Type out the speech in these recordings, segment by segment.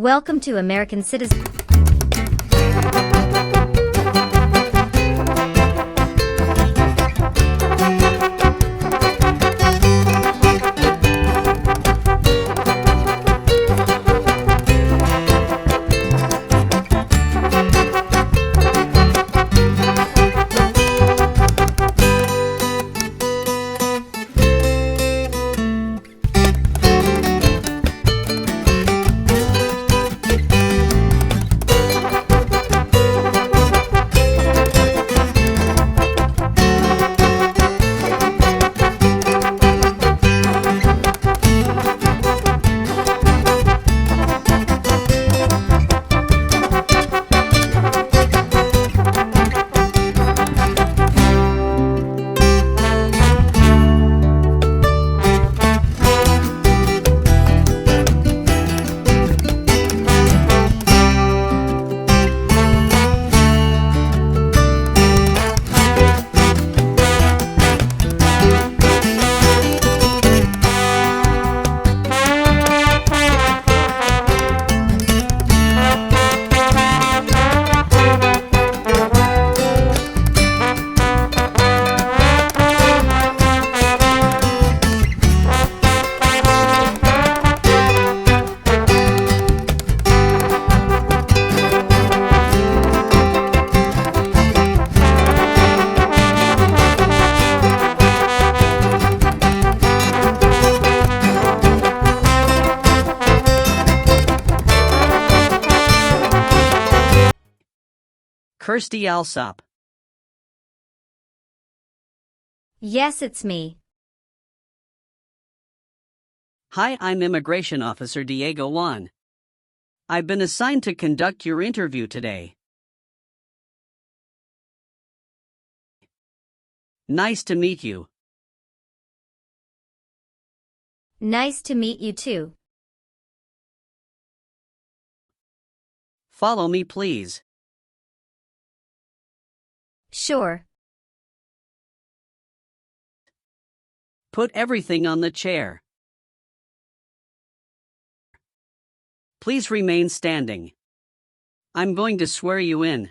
Welcome to American Citizen. Kirsty Alsop. Yes, it's me. Hi, I'm Immigration Officer Diego Juan. I've been assigned to conduct your interview today. Nice to meet you. Nice to meet you too. Follow me, please. Sure. Put everything on the chair. Please remain standing. I'm going to swear you in.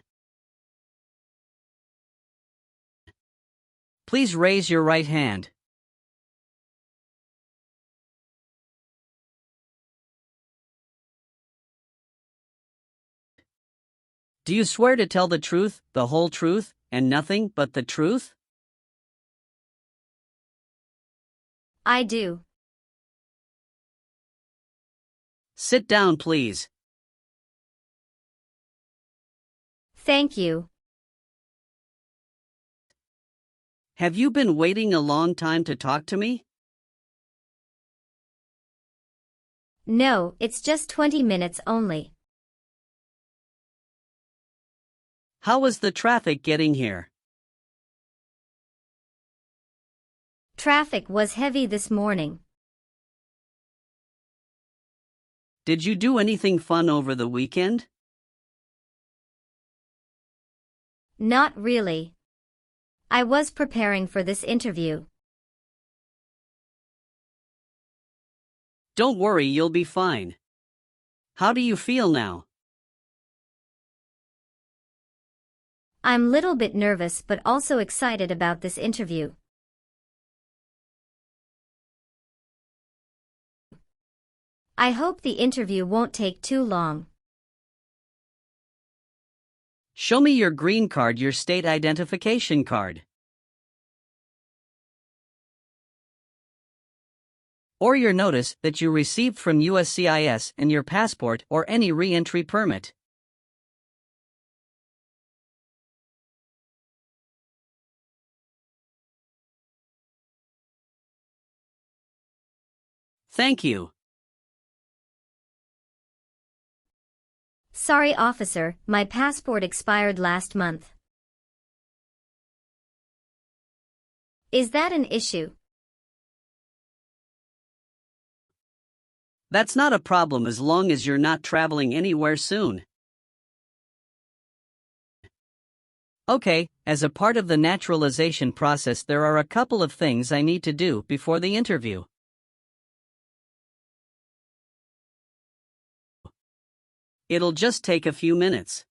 Please raise your right hand. Do you swear to tell the truth, the whole truth, and nothing but the truth? I do. Sit down, please. Thank you. Have you been waiting a long time to talk to me? No, it's just 20 minutes only. How was the traffic getting here? Traffic was heavy this morning. Did you do anything fun over the weekend? Not really. I was preparing for this interview. Don't worry, you'll be fine. How do you feel now? I'm little bit nervous but also excited about this interview. I hope the interview won't take too long. Show me your green card, your state identification card. Or your notice that you received from USCIS and your passport or any re-entry permit. Thank you. Sorry, officer, my passport expired last month. Is that an issue? That's not a problem as long as you're not traveling anywhere soon. Okay, as a part of the naturalization process, there are a couple of things I need to do before the interview. It'll just take a few minutes.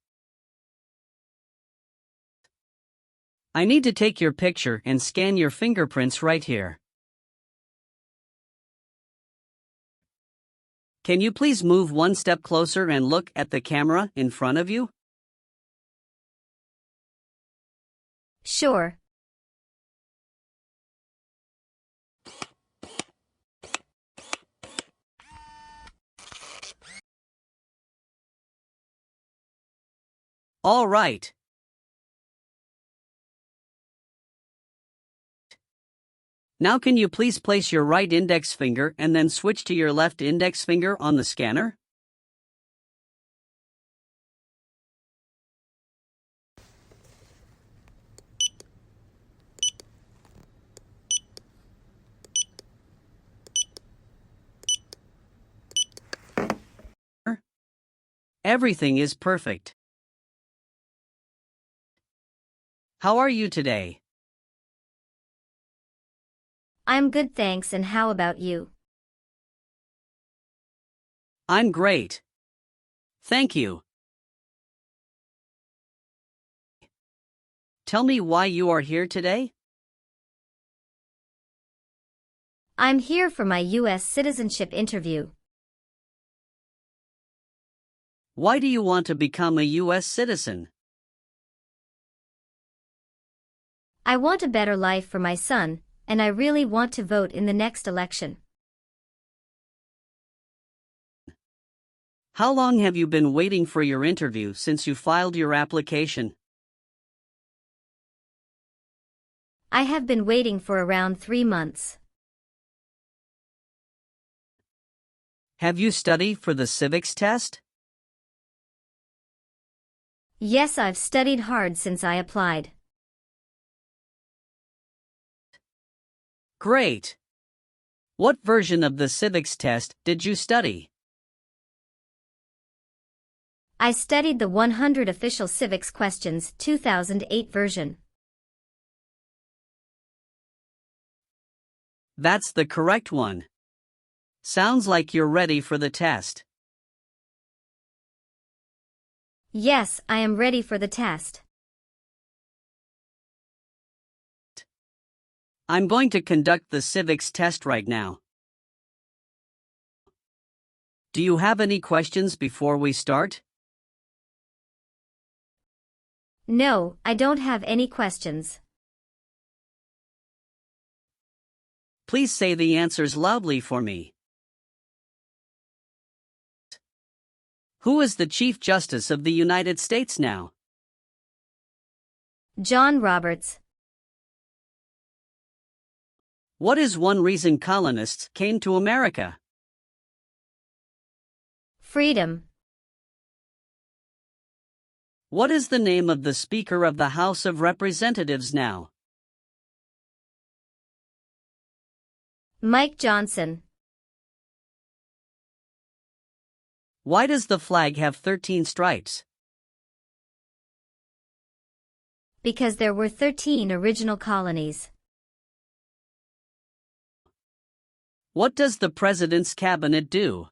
I need to take your picture and scan your fingerprints right here. Can you please move one step closer and look at the camera in front of you? Sure. All right. Now can you please place your right index finger and then switch to your left index finger on the scanner? Everything is perfect. How are you today? I'm good, thanks, and how about you? I'm great. Thank you. Tell me why you are here today? I'm here for my U.S. citizenship interview. Why do you want to become a U.S. citizen? I want a better life for my son, and I really want to vote in the next election. How long have you been waiting for your interview since you filed your application? I have been waiting for around 3 months. Have you studied for the civics test? Yes, I've studied hard since I applied. Great! What version of the civics test did you study? I studied the 100 Official Civics Questions 2008 version. That's the correct one. Sounds like you're ready for the test. Yes, I am ready for the test. I'm going to conduct the civics test right now. Do you have any questions before we start? No, I don't have any questions. Please say the answers loudly for me. Who is the Chief Justice of the United States now? John Roberts. What is one reason colonists came to America? Freedom. What is the name of the Speaker of the House of Representatives now? Mike Johnson. Why does the flag have 13 stripes? Because there were 13 original colonies. What does the President's cabinet do?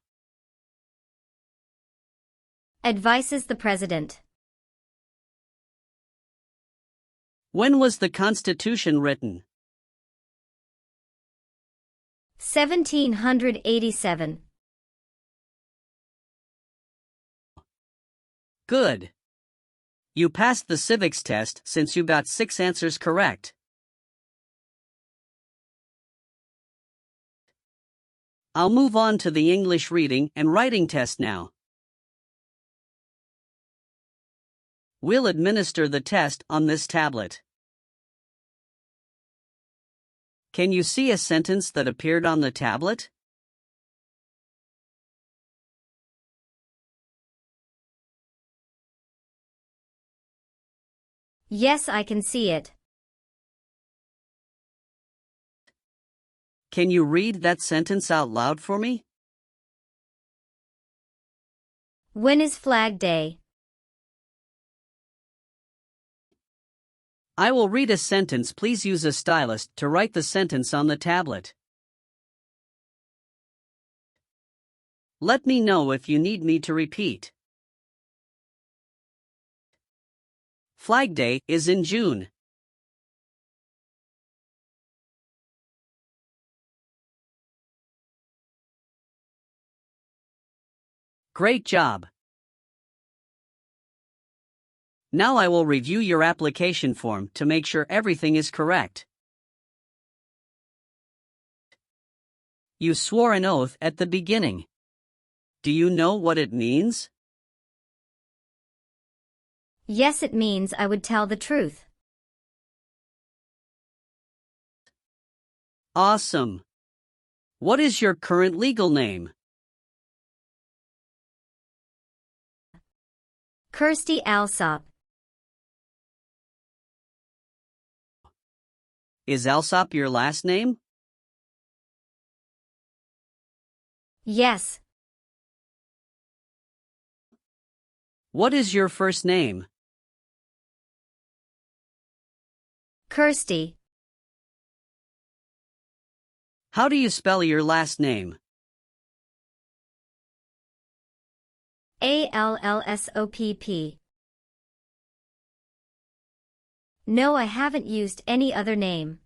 Advises the President. When was the Constitution written? 1787. Good. You passed the civics test since you got 6 answers correct. I'll move on to the English reading and writing test now. We'll administer the test on this tablet. Can you see a sentence that appeared on the tablet? Yes, I can see it. Can you read that sentence out loud for me? When is Flag Day? I will read a sentence. Please use a stylus to write the sentence on the tablet. Let me know if you need me to repeat. Flag Day is in June. Great job. Now I will review your application form to make sure everything is correct. You swore an oath at the beginning. Do you know what it means? Yes, it means I would tell the truth. Awesome. What is your current legal name? Kirsty Alsop. Is Alsop your last name? Yes. What is your first name? Kirsty. How do you spell your last name? Allsopp. No, I haven't used any other name.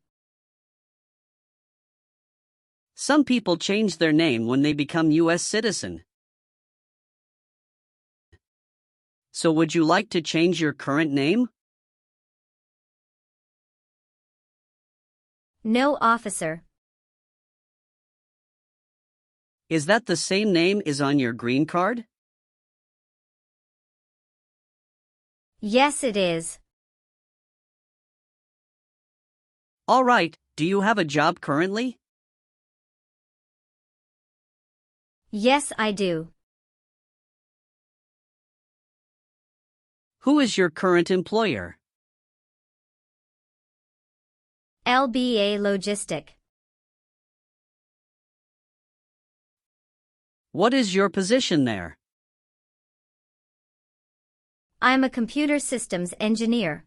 Some people change their name when they become U.S. citizen. So would you like to change your current name? No, officer. Is that the same name as on your green card? Yes, it is. All right, do you have a job currently? Yes, I do. Who is your current employer? LBA Logistic. What is your position there? I'm a computer systems engineer.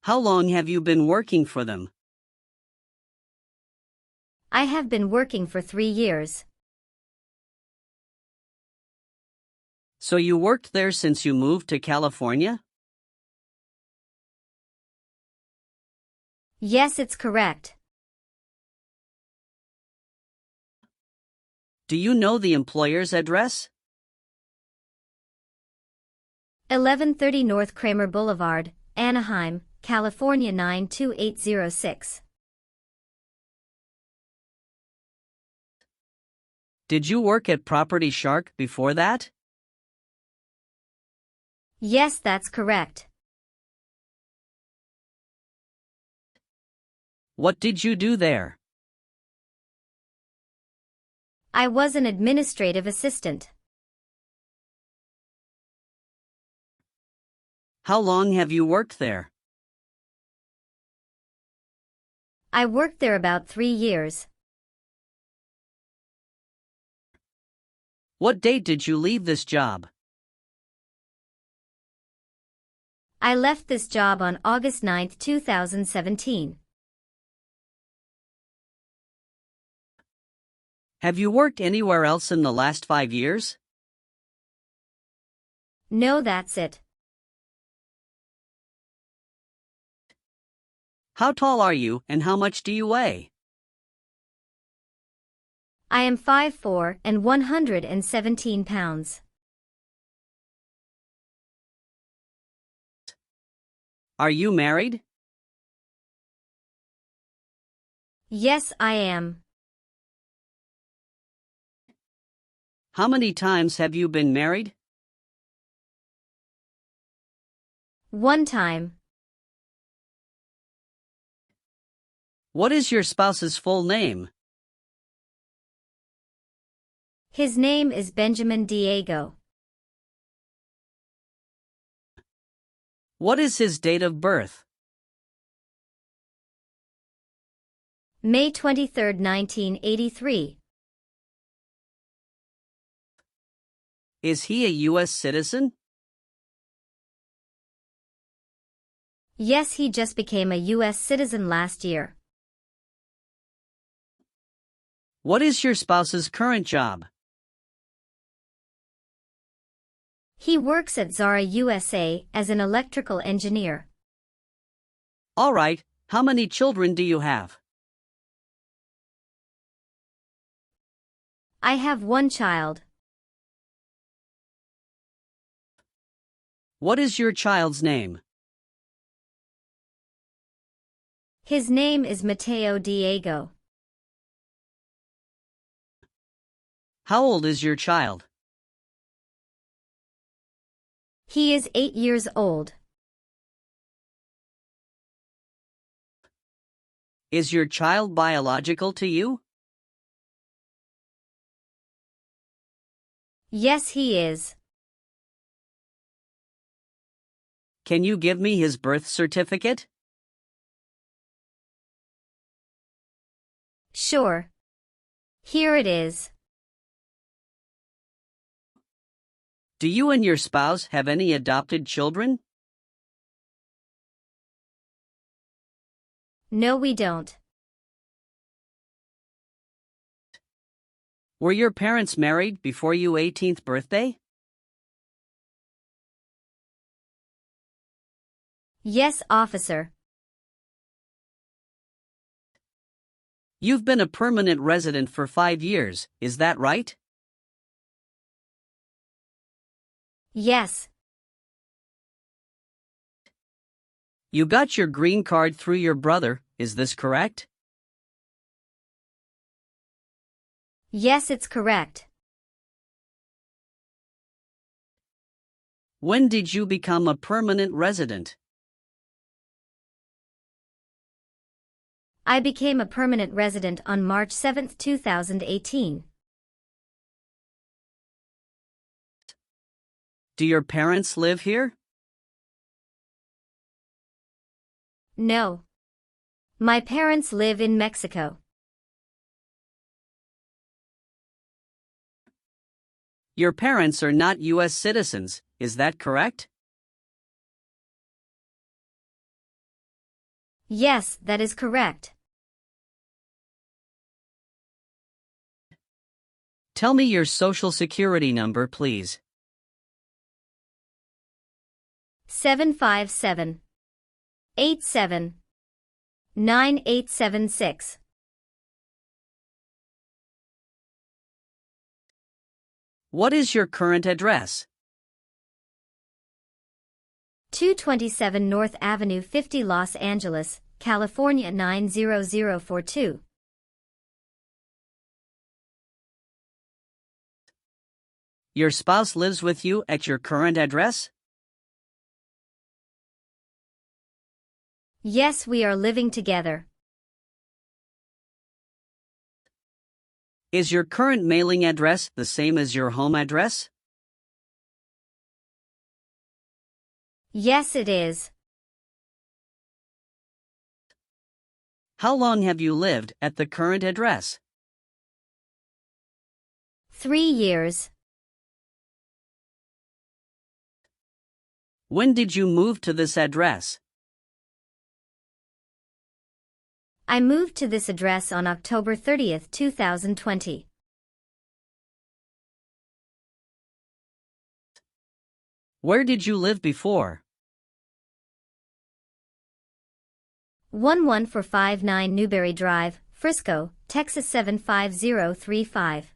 How long have you been working for them? I have been working for 3 years. So you worked there since you moved to California? Yes, it's correct. Do you know the employer's address? 1130 North Kramer Boulevard, Anaheim, California 92806. Did you work at Property Shark before that? Yes, that's correct. What did you do there? I was an administrative assistant. How long have you worked there? I worked there about 3 years. What date did you leave this job? I left this job on August 9, 2017. Have you worked anywhere else in the last 5 years? No, that's it. How tall are you and how much do you weigh? I am 5'4" and 117 pounds. Are you married? Yes, I am. How many times have you been married? 1 time. What is your spouse's full name? His name is Benjamin Diego. What is his date of birth? May 23, 1983. Is he a U.S. citizen? Yes, he just became a U.S. citizen last year. What is your spouse's current job? He works at Zara USA as an electrical engineer. All right, how many children do you have? I have one child. What is your child's name? His name is Mateo Diego. How old is your child? He is 8 years old. Is your child biological to you? Yes, he is. Can you give me his birth certificate? Sure. Here it is. Do you and your spouse have any adopted children? No, we don't. Were your parents married before your 18th birthday? Yes, officer. You've been a permanent resident for 5 years, is that right? Yes. You got your green card through your brother, is this correct? Yes, it's correct. When did you become a permanent resident? I became a permanent resident on March 7, 2018. Do your parents live here? No. My parents live in Mexico. Your parents are not U.S. citizens, is that correct? Yes, that is correct. Tell me your social security number, please. 757-87-9876. What is your current address? 227 North Avenue 50, Los Angeles, California 90042. Your spouse lives with you at your current address? Yes, we are living together. Is your current mailing address the same as your home address? Yes, it is. How long have you lived at the current address? 3 years. When did you move to this address? I moved to this address on October 30, 2020. Where did you live before? 11459 Newberry Drive, Frisco, Texas 75035.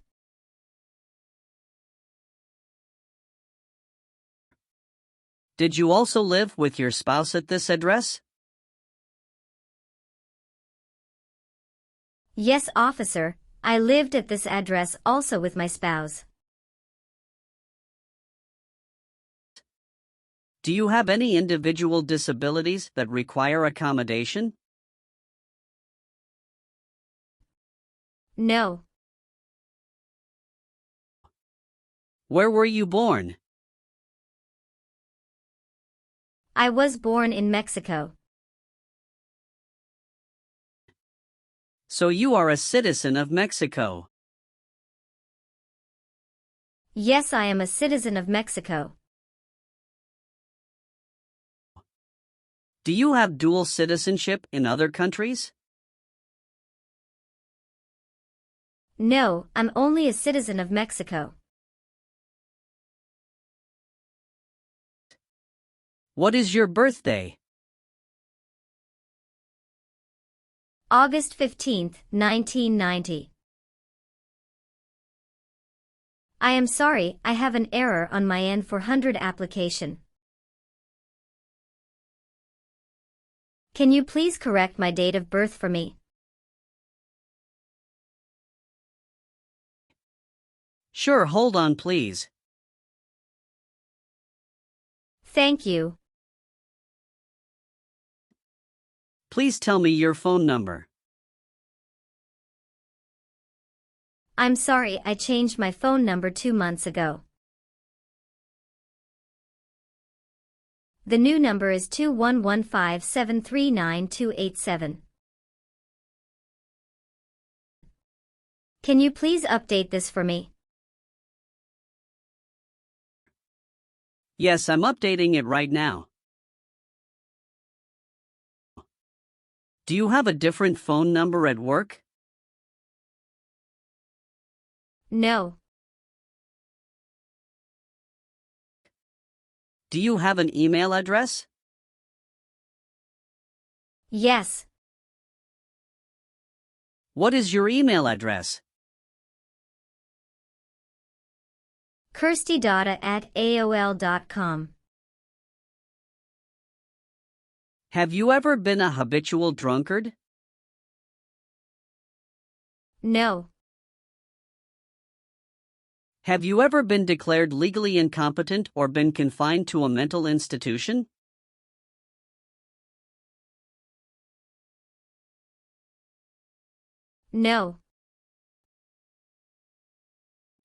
Did you also live with your spouse at this address? Yes, officer, I lived at this address also with my spouse. Do you have any individual disabilities that require accommodation? No. Where were you born? I was born in Mexico. So you are a citizen of Mexico. Yes, I am a citizen of Mexico. Do you have dual citizenship in other countries? No, I'm only a citizen of Mexico. What is your birthday? August 15th, 1990. I am sorry, I have an error on my N-400 application. Can you please correct my date of birth for me? Sure, hold on please. Thank you. Please tell me your phone number. I'm sorry, I changed my phone number 2 months ago. The new number is 2115739287. Can you please update this for me? Yes, I'm updating it right now. Do you have a different phone number at work? No. Do you have an email address? Yes. What is your email address? kirstydata@aol.com. Have you ever been a habitual drunkard? No. Have you ever been declared legally incompetent or been confined to a mental institution? No.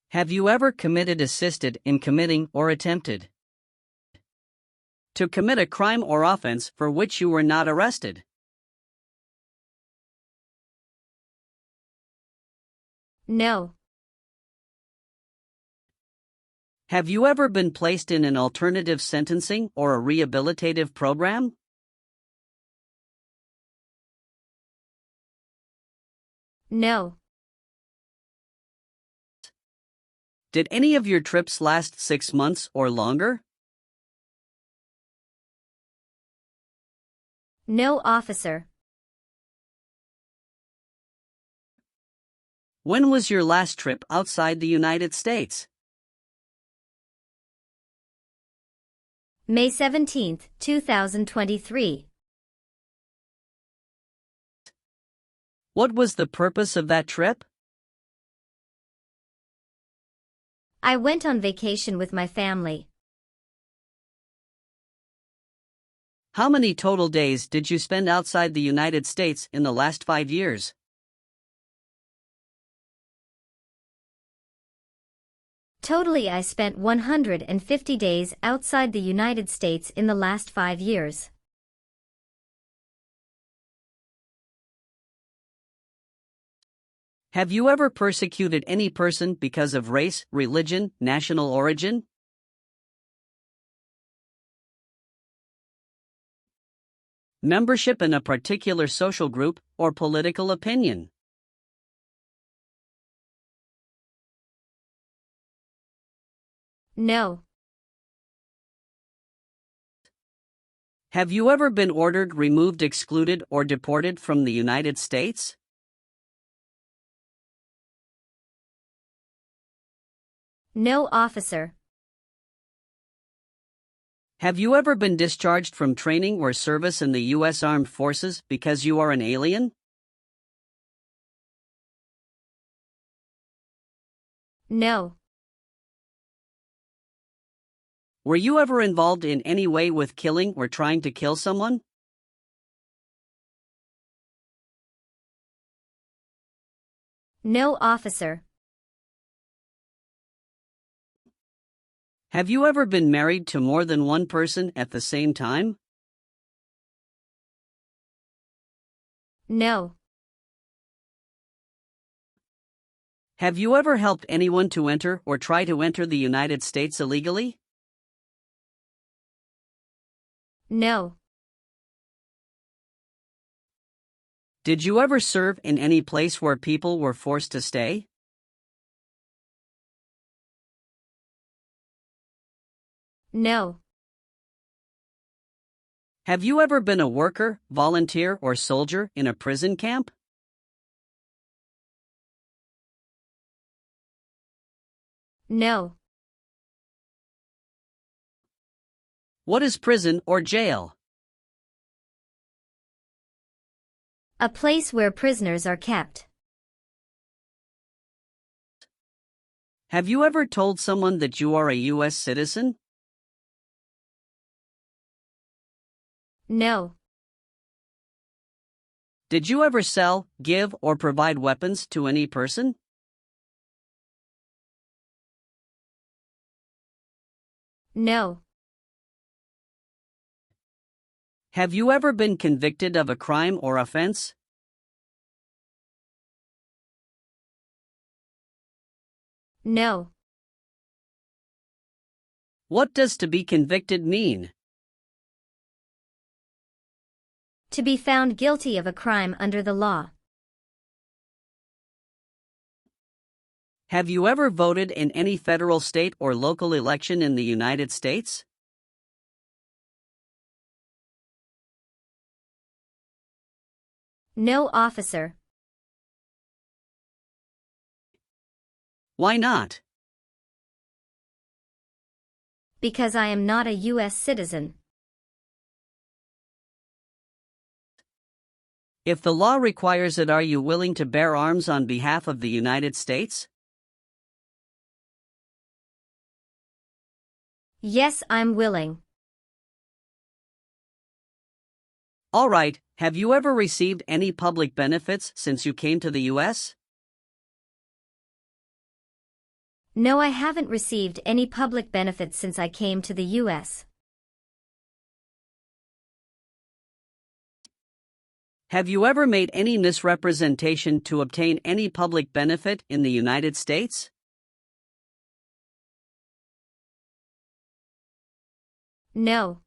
Have you ever committed, assisted in committing, or attempted to commit a crime or offense for which you were not arrested? No. Have you ever been placed in an alternative sentencing or a rehabilitative program? No. Did any of your trips last 6 months or longer? No, officer. When was your last trip outside the United States? May 17th, 2023. What was the purpose of that trip? I went on vacation with my family. How many total days did you spend outside the United States in the last 5 years? Totally, I spent 150 days outside the United States in the last 5 years. Have you ever persecuted any person because of race, religion, national origin? Membership in a particular social group or political opinion? No. Have you ever been ordered, removed, excluded, or deported from the United States? No, officer. Have you ever been discharged from training or service in the U.S. Armed Forces because you are an alien? No. Were you ever involved in any way with killing or trying to kill someone? No, officer. Have you ever been married to more than one person at the same time? No. Have you ever helped anyone to enter or try to enter the United States illegally? No. Did you ever serve in any place where people were forced to stay? No. Have you ever been a worker, volunteer, or soldier in a prison camp? No. What is prison or jail? A place where prisoners are kept. Have you ever told someone that you are a U.S. citizen? No. Did you ever sell, give, or provide weapons to any person? No. Have you ever been convicted of a crime or offense? No. What does to be convicted mean? To be found guilty of a crime under the law. Have you ever voted in any federal, state, or local election in the United States? No, officer. Why not? Because I am not a U.S. citizen. If the law requires it, are you willing to bear arms on behalf of the United States? Yes, I'm willing. All right, have you ever received any public benefits since you came to the U.S.? No, I haven't received any public benefits since I came to the U.S. Have you ever made any misrepresentation to obtain any public benefit in the United States? No.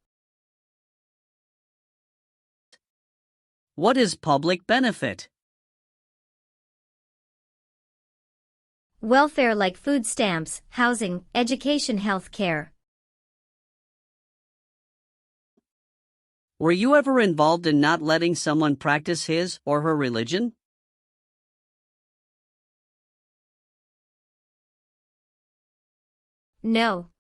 What is public benefit? Welfare like food stamps, housing, education, health care. Were you ever involved in not letting someone practice his or her religion? No.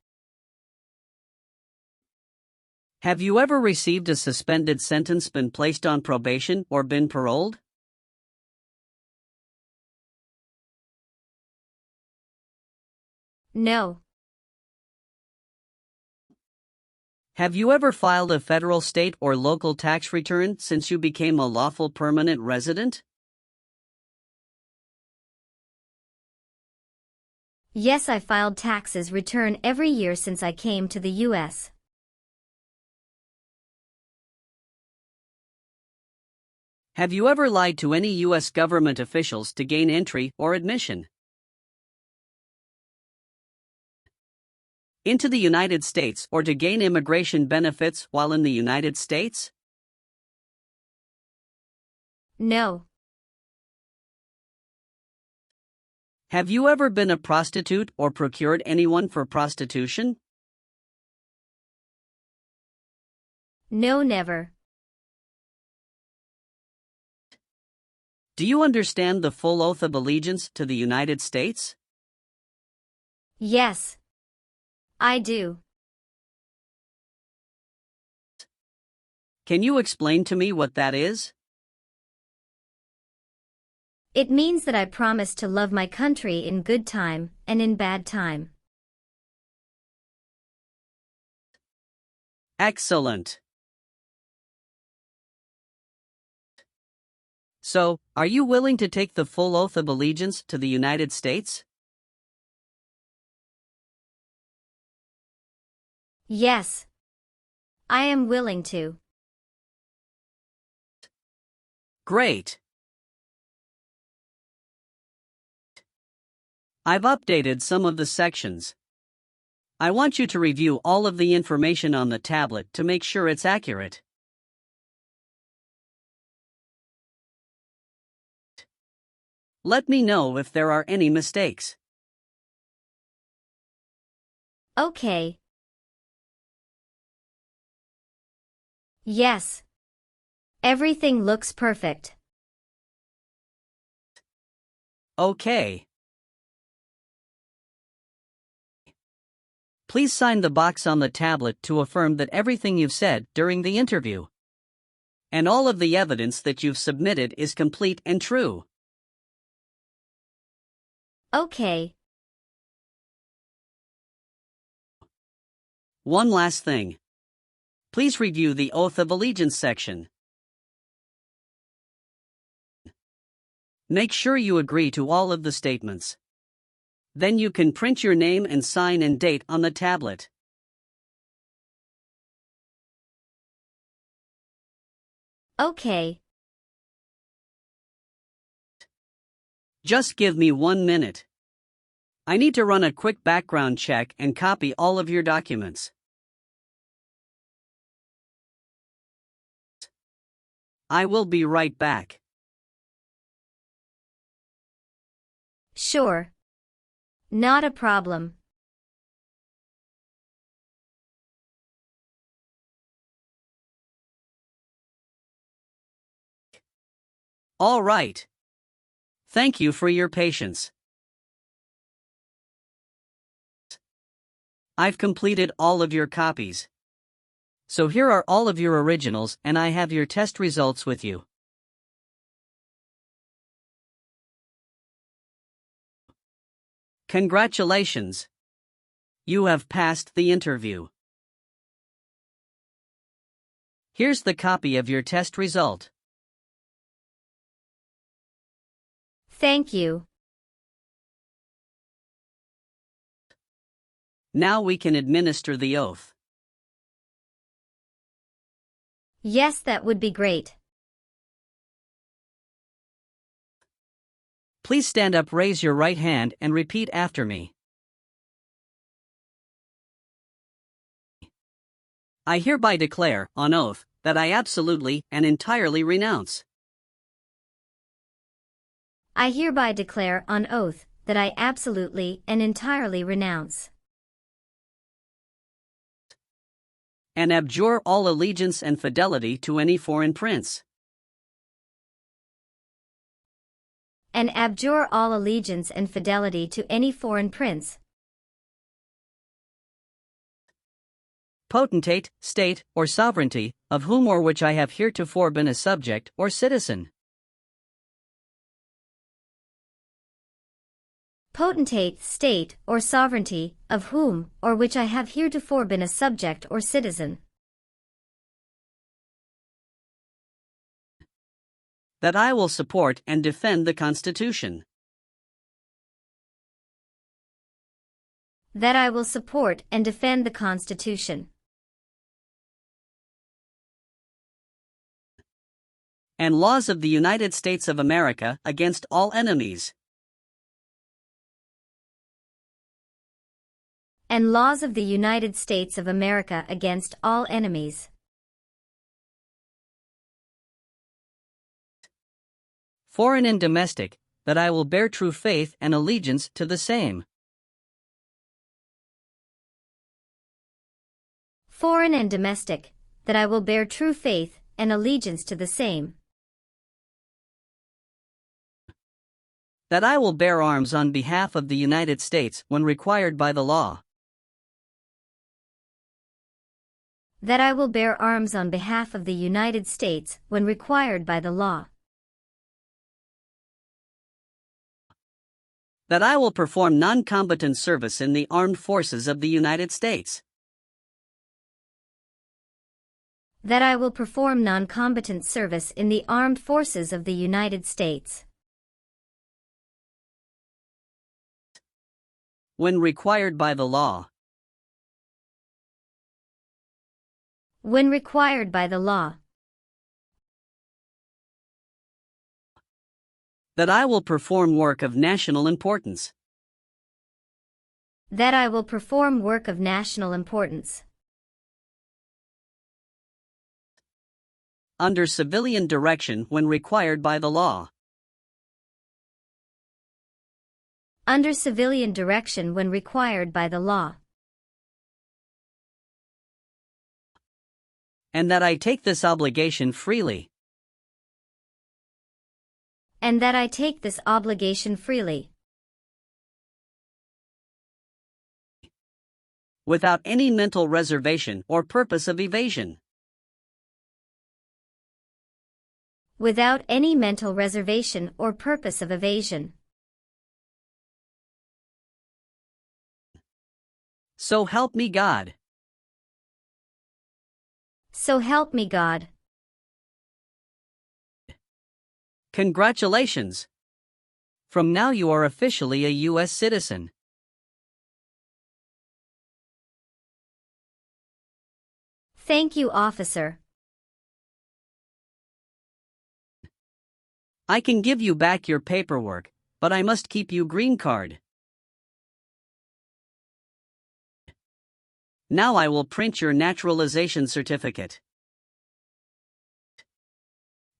Have you ever received a suspended sentence, been placed on probation, or been paroled? No. Have you ever filed a federal, state, or local tax return since you became a lawful permanent resident? Yes, I filed taxes return every year since I came to the U.S. Have you ever lied to any U.S. government officials to gain entry or admission into the United States or to gain immigration benefits while in the United States? No. Have you ever been a prostitute or procured anyone for prostitution? No, never. Do you understand the full oath of allegiance to the United States? Yes. I do. Can you explain to me what that is? It means that I promise to love my country in good time and in bad time. Excellent. So, are you willing to take the full oath of allegiance to the United States? Yes. I am willing to. Great. I've updated some of the sections. I want you to review all of the information on the tablet to make sure it's accurate. Let me know if there are any mistakes. Okay. Yes. Everything looks perfect. Okay. Please sign the box on the tablet to affirm that everything you've said during the interview and all of the evidence that you've submitted is complete and true. Okay. One last thing. Please review the Oath of Allegiance section. Make sure you agree to all of the statements. Then you can print your name and sign and date on the tablet. Okay. Just give me 1 minute. I need to run a quick background check and copy all of your documents. I will be right back. Sure. Not a problem. All right. Thank you for your patience. I've completed all of your copies. So here are all of your originals, and I have your test results with you. Congratulations! You have passed the interview. Here's the copy of your test result. Thank you. Now we can administer the oath. Yes, that would be great. Please stand up, raise your right hand, and repeat after me. I hereby declare, on oath, that I absolutely and entirely renounce. I hereby declare on oath that I absolutely and entirely renounce And abjure all allegiance and fidelity to any foreign prince. and abjure all allegiance and fidelity to any foreign prince, potentate, state, or sovereignty, of whom or which I have heretofore been a subject or citizen. potentate, state, or sovereignty, of whom or which I have heretofore been a subject or citizen, That I will support and defend the Constitution. that I will support and defend the Constitution And laws of the United States of America against all enemies. and laws of the United States of America against all enemies, Foreign and domestic, that I will bear true faith and allegiance to the same. foreign and domestic, that I will bear true faith and allegiance to the same, That I will bear arms on behalf of the United States when required by the law. that I will bear arms on behalf of the United States when required by the law, That I will perform non-combatant service in the armed forces of the United States. that I will perform non-combatant service in the armed forces of the United States, When required by the law. when required by the law, That I will perform work of national importance. that I will perform work of national importance, Under civilian direction when required by the law. under civilian direction when required by the law, and that I take this obligation freely. And that I take this obligation freely. Without any mental reservation or purpose of evasion. Without any mental reservation or purpose of evasion. So help me God. So help me God. Congratulations! From now you are officially a U.S. citizen. Thank you, officer. I can give you back your paperwork, but I must keep you green card. Now I will print your naturalization certificate.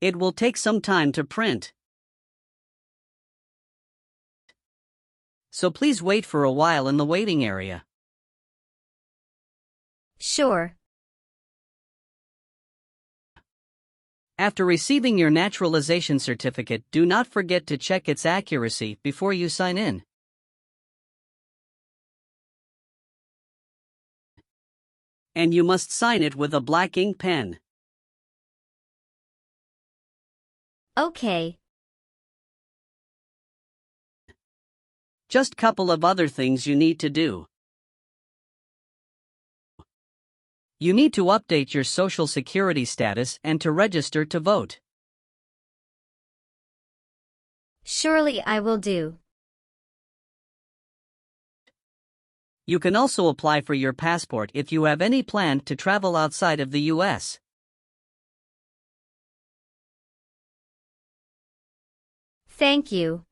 It will take some time to print. So please wait for a while in the waiting area. Sure. After receiving your naturalization certificate, do not forget to check its accuracy before you sign in. And you must sign it with a black ink pen. Okay. Just couple of other things you need to do. You need to update your social security status and to register to vote. Surely I will do. You can also apply for your passport if you have any plan to travel outside of the U.S. Thank you.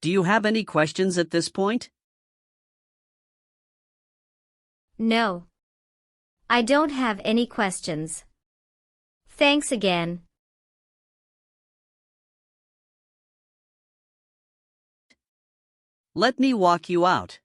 Do you have any questions at this point? No. I don't have any questions. Thanks again. Let me walk you out.